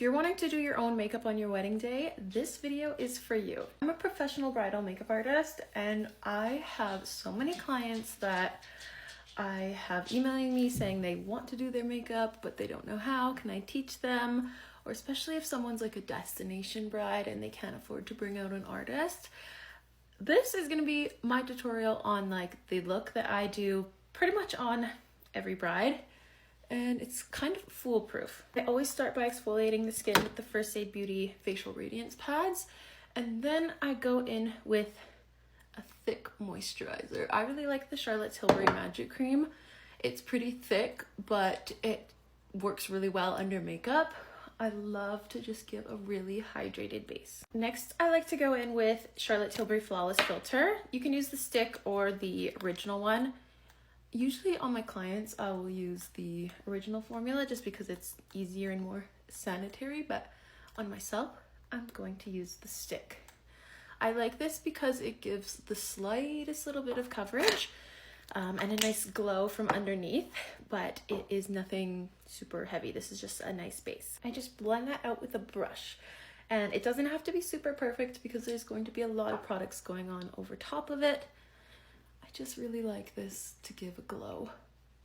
you're wanting to do your own makeup on your wedding day, this video is for you. I'm a professional bridal makeup artist, and I have so many clients that I have emailing me saying they want to do their makeup, but they don't know how. Can I teach them? Or especially if someone's like a destination bride and they can't afford to bring out an artist. This is gonna be my tutorial on like the look that I do pretty much on every bride. And it's kind of foolproof. I always start by exfoliating the skin with the First Aid Beauty Facial Radiance Pads, and then I go in with a thick moisturizer. I really like the Charlotte Tilbury Magic Cream. It's pretty thick, but it works really well under makeup. I love to just give a really hydrated base. Next, I like to go in with Charlotte Tilbury Flawless Filter. You can use the stick or the original one. Usually on my clients, I will use the original formula just because it's easier and more sanitary, but on myself, I'm going to use the stick. I like this because it gives the slightest little bit of coverage and a nice glow from underneath, but it is nothing super heavy. This is just a nice base. I just blend that out with a brush, and it doesn't have to be super perfect because there's going to be a lot of products going on over top of it. Just really like this to give a glow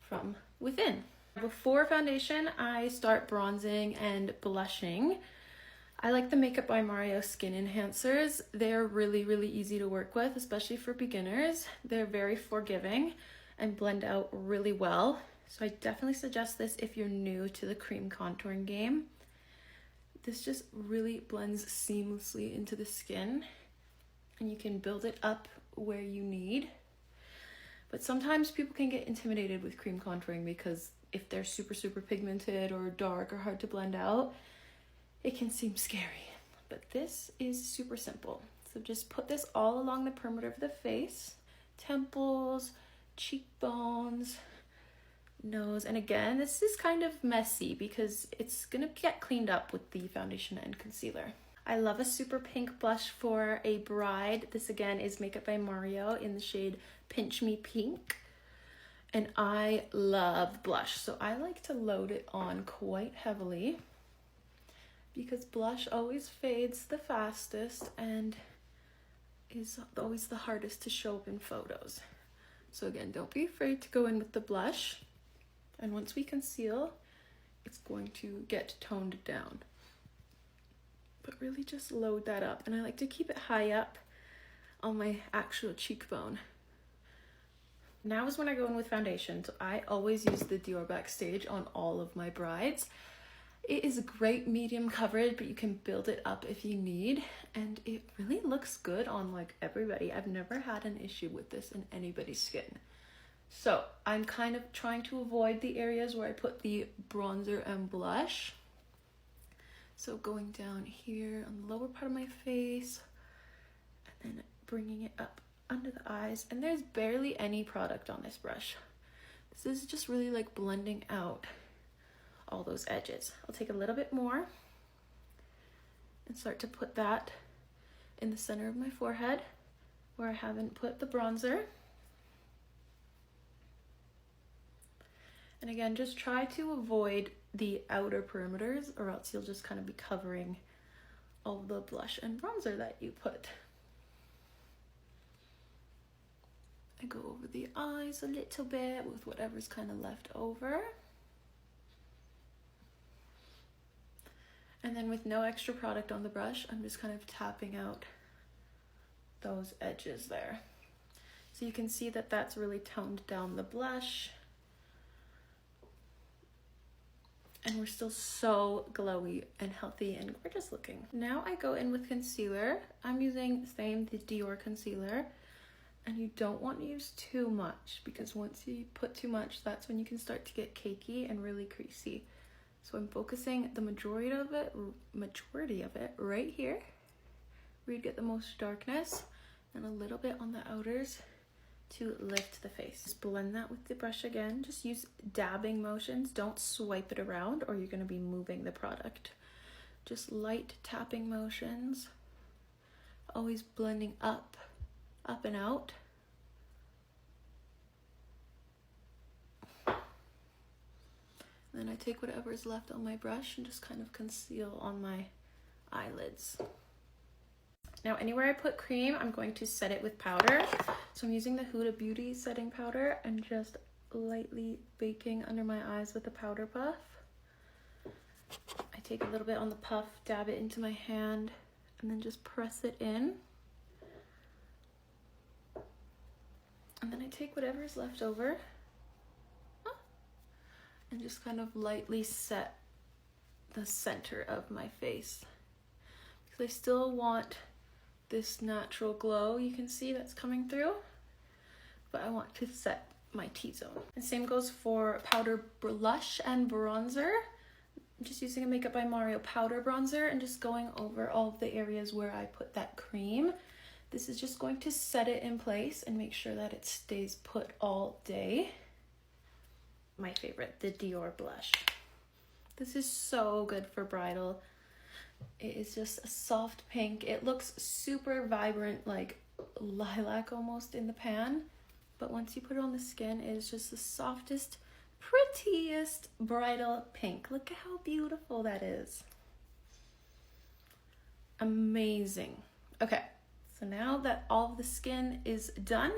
from within. Before foundation, I start bronzing and blushing. I like the Makeup by Mario skin enhancers. They're really, really easy to work with, especially for beginners. They're very forgiving and blend out really well. So I definitely suggest this if you're new to the cream contouring game. This just really blends seamlessly into the skin, and you can build it up where you need. But sometimes people can get intimidated with cream contouring because if they're super, super pigmented or dark or hard to blend out, it can seem scary. But this is super simple. So just put this all along the perimeter of the face, temples, cheekbones, nose. And again, this is kind of messy because it's gonna get cleaned up with the foundation and concealer. I love a super pink blush for a bride. This again is Makeup by Mario in the shade Pinch Me Pink. And I love blush, so I like to load it on quite heavily because blush always fades the fastest and is always the hardest to show up in photos. So again, don't be afraid to go in with the blush. And once we conceal, it's going to get toned down. But really just load that up, and I like to keep it high up on my actual cheekbone. Now is when I go in with foundation. So I always use the Dior Backstage on all of my brides. It is a great medium coverage, but you can build it up if you need, and it really looks good on like everybody. I've never had an issue with this in anybody's skin. So I'm kind of trying to avoid the areas where I put the bronzer and blush. So going down here on the lower part of my face, and then bringing it up under the eyes. And there's barely any product on this brush. This is just really like blending out all those edges. I'll take a little bit more and start to put that in the center of my forehead where I haven't put the bronzer. And again, just try to avoid the outer perimeters, or else you'll just kind of be covering all the blush and bronzer that you put. I go over the eyes a little bit with whatever's kind of left over. And then with no extra product on the brush, I'm just kind of tapping out those edges there. So you can see that that's really toned down the blush. And we're still so glowy and healthy and gorgeous looking. Now I go in with concealer. I'm using the Dior concealer, and you don't want to use too much because once you put too much, that's when you can start to get cakey and really creasy. So I'm focusing the majority of it right here, where you get the most darkness, and a little bit on the outers to lift the face. Just blend that with the brush again. Just use dabbing motions. Don't swipe it around or you're going to be moving the product. Just light tapping motions. Always blending up and out. And then I take whatever is left on my brush and just kind of conceal on my eyelids. Now anywhere I put cream, I'm going to set it with powder. So I'm using the Huda Beauty setting powder and just lightly baking under my eyes with a powder puff. I take a little bit on the puff, dab it into my hand, and then just press it in. And then I take whatever is left over and just kind of lightly set the center of my face. Because I still want this natural glow you can see that's coming through, but I want to set my T-zone. And same goes for powder blush and bronzer. I'm just using a Makeup by Mario powder bronzer and just going over all of the areas where I put that cream. This is just going to set it in place and make sure that it stays put all day. My favorite, the Dior blush. This is so good for bridal. It is just a soft pink. It looks super vibrant, like lilac almost in the pan. But once you put it on the skin, it is just the softest, prettiest bridal pink. Look at how beautiful that is. Amazing. Okay, so now that all of the skin is done,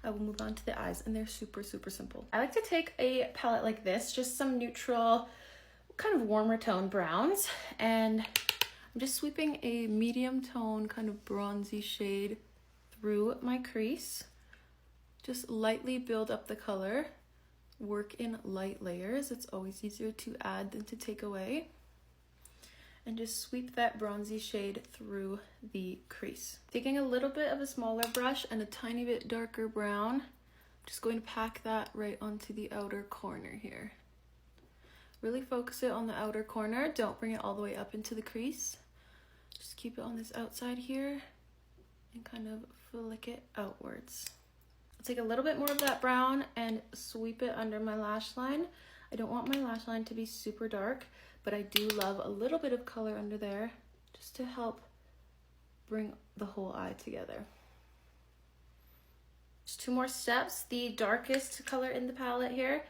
I will move on to the eyes, and they're super, super simple. I like to take a palette like this, just some neutral, kind of warmer tone browns, and I'm just sweeping a medium tone, kind of bronzy shade through my crease. Just lightly build up the color. Work in light layers. It's always easier to add than to take away. And just sweep that bronzy shade through the crease. Taking a little bit of a smaller brush and a tiny bit darker brown, I'm just going to pack that right onto the outer corner here. Really focus it on the outer corner. Don't bring it all the way up into the crease. Just keep it on this outside here and kind of flick it outwards. I'll take a little bit more of that brown and sweep it under my lash line. I don't want my lash line to be super dark, but I do love a little bit of color under there just to help bring the whole eye together. Just 2 more steps. The darkest color in the palette here,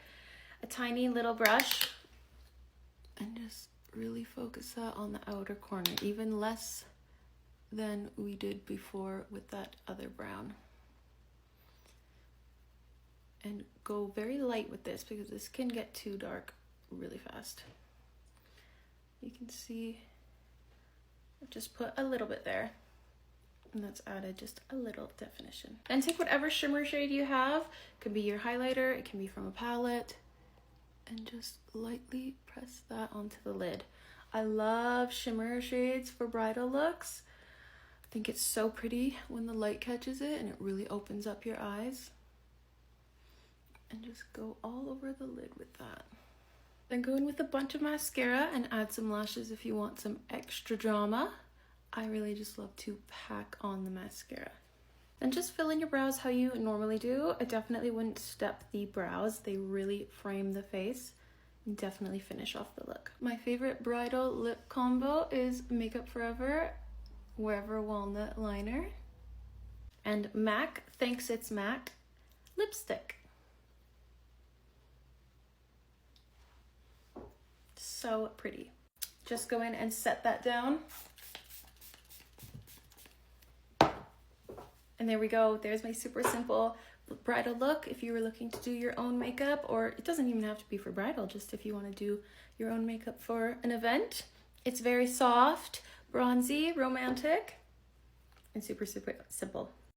a tiny little brush, and just really focus that on the outer corner, even less than we did before with that other brown. And go very light with this because this can get too dark really fast. You can see I've just put a little bit there, and that's added just a little definition. And take whatever shimmer shade you have. It can be your highlighter, it can be from a palette, and just lightly press that onto the lid. I love shimmer shades for bridal looks. I think it's so pretty when the light catches it and it really opens up your eyes. And just go all over the lid with that. Then go in with a bunch of mascara and add some lashes if you want some extra drama. I really just love to pack on the mascara. Then just fill in your brows how you normally do. I definitely wouldn't step the brows. They really frame the face and definitely finish off the look. My favorite bridal lip combo is Makeup Forever Wherever Walnut Liner and MAC, thanks it's MAC, lipstick. So pretty. Just go in and set that down. And there we go. There's my super simple bridal look. If you were looking to do your own makeup, or it doesn't even have to be for bridal, just if you want to do your own makeup for an event. It's very soft, bronzy, romantic, and super, super simple.